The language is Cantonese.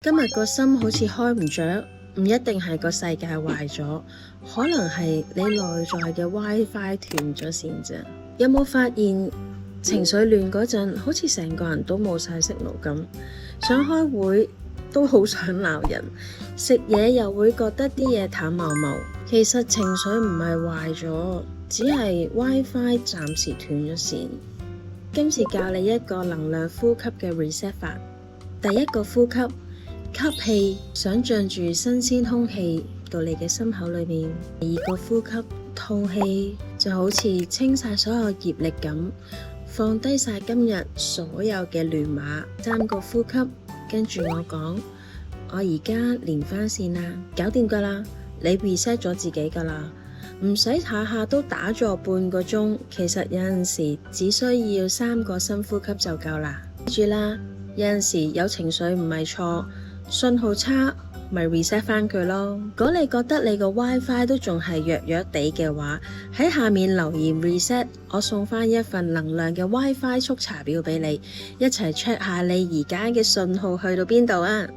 今日個心好似開唔着，唔一定係個世界壞咗，可能係你內在嘅 WiFi 斷咗線啫。有冇發現情緒亂嗰陣，好似成個人都冇晒息怒咁，想開會都好想鬧人，食嘢又會覺得啲嘢淡茂茂。其實情緒唔係壞咗，只係 WiFi 暫時斷咗線。今次教你一個能量呼吸嘅 reset 法。第一個呼吸，吸氣，想象住新鮮空氣到你嘅心口裏面。第二個呼吸，吐氣，就好似清晒所有業力咁，放低晒今日所有嘅亂碼。三個呼吸，跟住我講，我而家連翻線啦，搞掂噶啦，你 reset 咗自己噶啦，唔使下下都打坐半個鐘，其實有陣時只需要3個深呼吸就夠啦。記住啦，有陣時有情緒唔係錯，信號差咪 reset 翻佢咯。如果你覺得你個 WiFi 都仲係弱弱地嘅話，喺下面留言 reset， 我送翻一份能量嘅 WiFi 速查表俾你，一齊 check 下你而家嘅信號去到邊度啊！